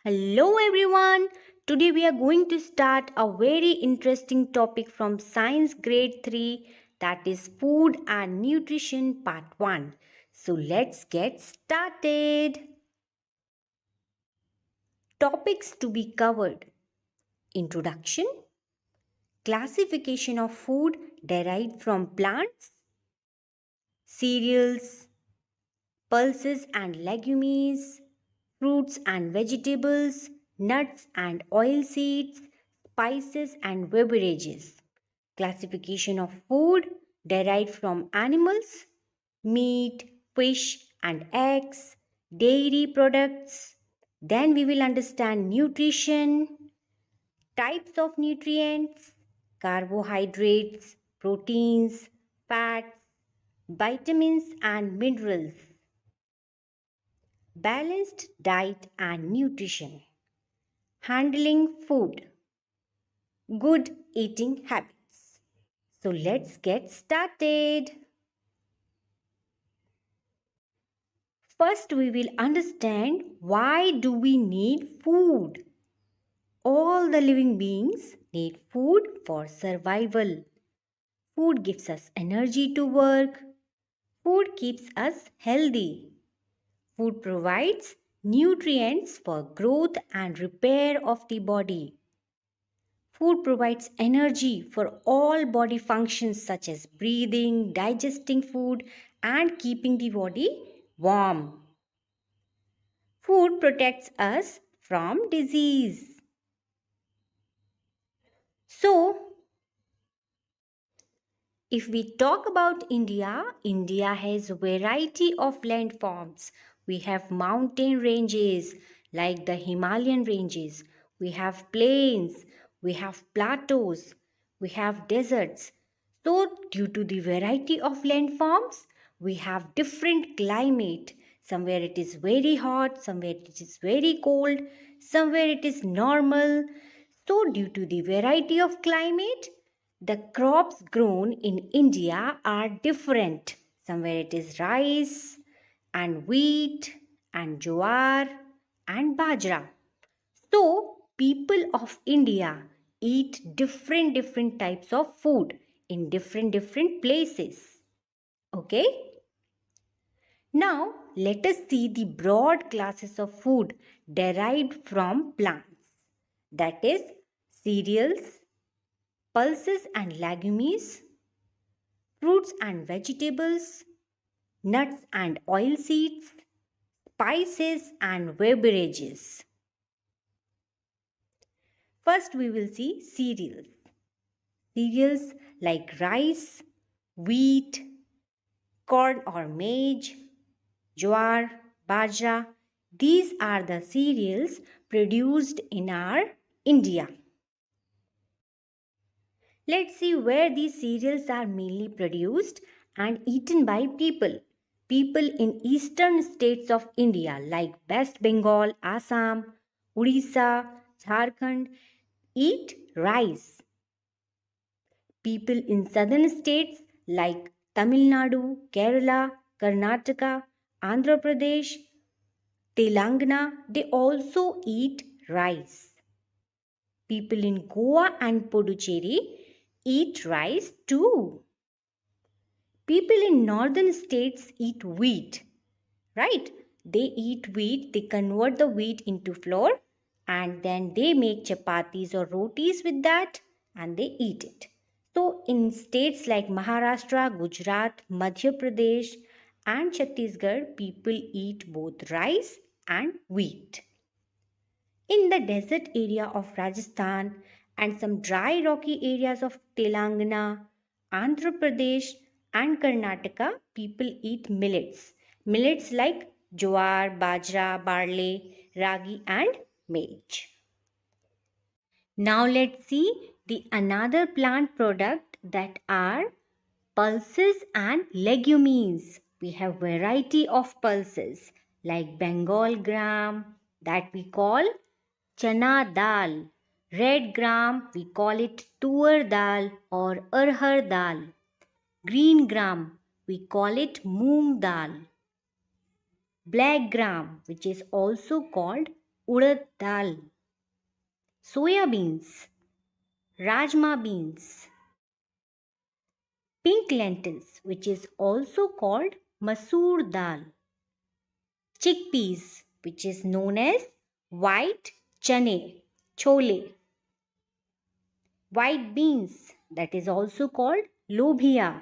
Hello everyone. Today we are going to start a very interesting topic from Science Grade 3, that is Food and Nutrition Part 1. So let's get started. Topics to be covered: Introduction, classification of food derived from plants, cereals, pulses and legumes, fruits and vegetables, nuts and oilseeds, spices and beverages. Classification of food derived from animals, meat, fish and eggs, dairy products. Then we will understand nutrition, types of nutrients, carbohydrates, proteins, fats, vitamins and minerals, balanced diet and nutrition, handling food, good eating habits. So let's get started. First, we will understand why do we need food. All the living beings need food for survival. Food gives us energy to work. Food keeps us healthy. Food provides nutrients for growth and repair of the body. Food provides energy for all body functions such as breathing, digesting food, and keeping the body warm. Food protects us from disease. So, if we talk about India, India has a variety of landforms. We have mountain ranges like the Himalayan ranges. We have plains. We have plateaus. We have deserts. So, due to the variety of landforms, we have different climate. Somewhere it is very hot, somewhere it is very cold, somewhere it is normal. So, due to the variety of climate, the crops grown in India are different. Somewhere it is rice and wheat and jowar and bajra. So, people of India eat different types of food in different places. Okay? Now, let us see the broad classes of food derived from plants. That is cereals, pulses and legumes, fruits and vegetables, nuts and oilseeds, spices and beverages. First, we will see cereals. Cereals like rice, wheat, corn or maize, jowar, bajra. These are the cereals produced in our India. Let's see where these cereals are mainly produced and eaten by people. People in eastern states of India like West Bengal, Assam, Odisha, Jharkhand eat rice. People in southern states like Tamil Nadu, Kerala, Karnataka, Andhra Pradesh, Telangana, they also eat rice. People in Goa and Puducherry eat rice too. People in northern states eat wheat, right? They eat wheat, they convert the wheat into flour and then they make chapatis or rotis with that and they eat it. So, in states like Maharashtra, Gujarat, Madhya Pradesh, and Chhattisgarh, people eat both rice and wheat. In the desert area of Rajasthan and some dry rocky areas of Telangana, Andhra Pradesh, and Karnataka, people eat millets. Millets like jowar, bajra, barley, ragi, and maize. Now let's see the another plant product that are pulses and legumes. We have variety of pulses like Bengal gram that we call chana dal. Red gram we call it tur dal or arhar dal. Green gram we call it moong dal. Black gram which is also called urad dal, soya beans, rajma beans, pink lentils, which is also called masoor dal, chickpeas, which is known as white chane, chole, white beans, that is also called lobia,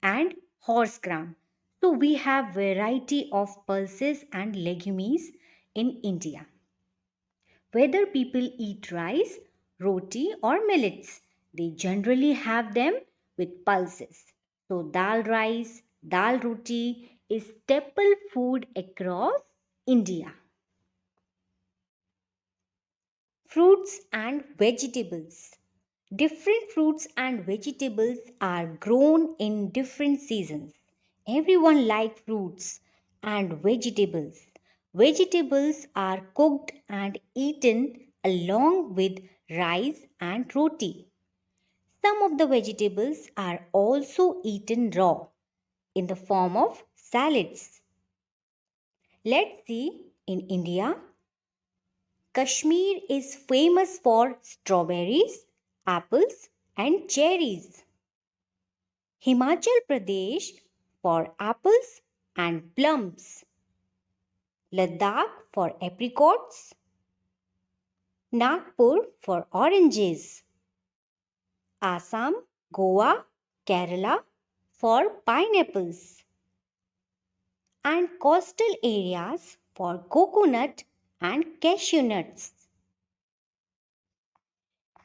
and horse gram. So we have variety of pulses and legumes in India. Whether people eat rice, roti or millets, they generally have them with pulses. So dal rice, dal roti is staple food across India. Fruits and vegetables. Different fruits and vegetables are grown in different seasons. Everyone likes fruits and vegetables. Vegetables are cooked and eaten along with rice and roti. Some of the vegetables are also eaten raw in the form of salads. Let's see, in India, Kashmir is famous for strawberries, apples, and cherries. Himachal Pradesh for apples and plums. Ladakh for apricots. Nagpur for oranges. Assam, Goa, Kerala for pineapples. And coastal areas for coconut and cashew nuts.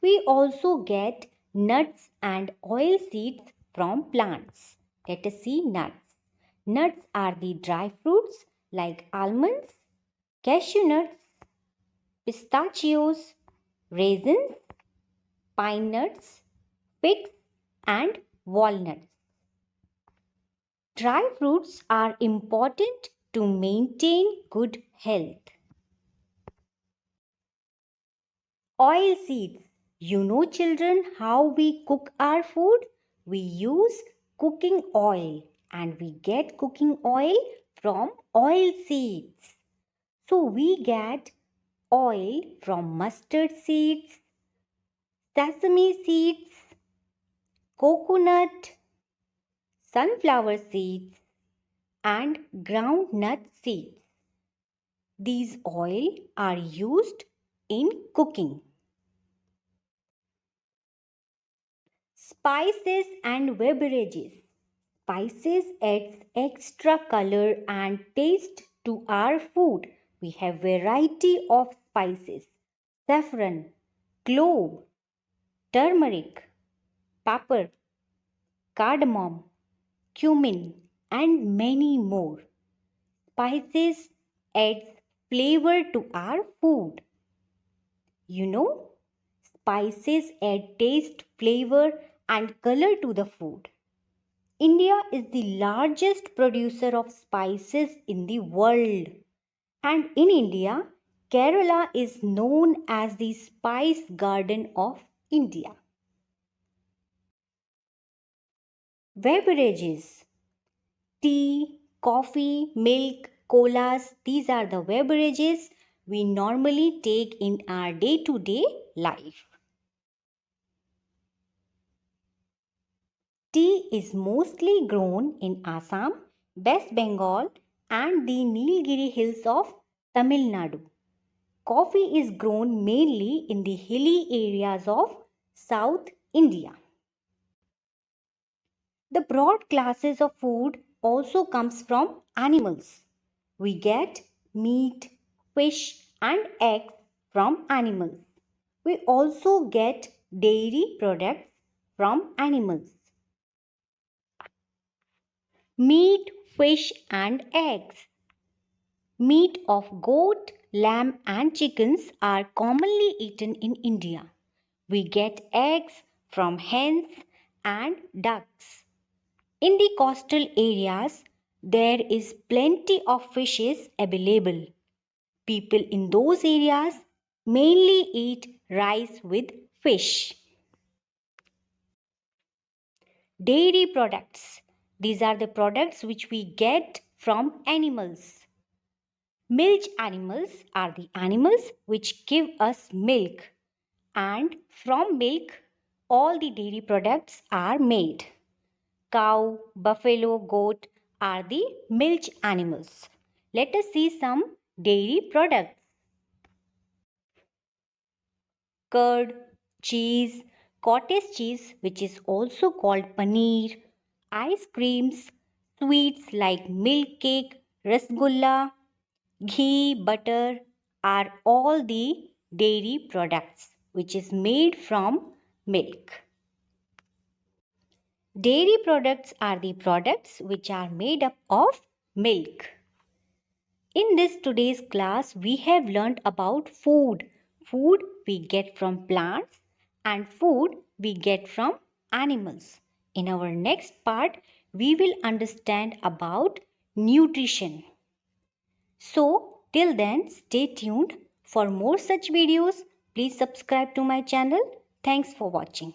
We also get nuts and oil seeds from plants. Let us see nuts. Nuts are the dry fruits like almonds, cashew nuts, pistachios, raisins, pine nuts, figs, and walnuts. Dry fruits are important to maintain good health. Oil seeds. You know, children, how we cook our food? We use cooking oil and we get cooking oil from oil seeds. So we get oil from mustard seeds, sesame seeds, coconut, sunflower seeds, and groundnut seeds. These oil are used in cooking. Spices and beverages. Spices adds extra color and taste to our food. We have variety of spices. Saffron, clove, turmeric, pepper, cardamom, cumin and many more. Spices adds flavor to our food. You know, spices add taste, flavor and color to the food. India is the largest producer of spices in the world. And in India, Kerala is known as the spice garden of India. Beverages. Tea, coffee, milk, colas, these are the beverages we normally take in our day-to-day life. Tea is mostly grown in Assam, West Bengal and the Nilgiri hills of Tamil Nadu. Coffee is grown mainly in the hilly areas of South India. The broad classes of food also comes from animals. We get meat, fish and eggs from animals. We also get dairy products from animals. Meat, fish and eggs. Meat of goat, lamb and chickens are commonly eaten in India. We get eggs from hens and ducks. In the coastal areas, there is plenty of fishes available. People in those areas mainly eat rice with fish. Dairy products. These are the products which we get from animals. Milk animals are the animals which give us milk, and from milk all the dairy products are made. Cow, buffalo, goat are the milk animals. Let us see some dairy products. Curd, cheese, cottage cheese, which is also called paneer, ice creams, sweets like milk cake, rasgulla, ghee, butter are all the dairy products which is made from milk. Dairy products are the products which are made up of milk. In this today's class, we have learned about food. Food we get from plants and food we get from animals. In our next part, we will understand about nutrition. So, till then, stay tuned. For more such videos, please subscribe to my channel. Thanks for watching.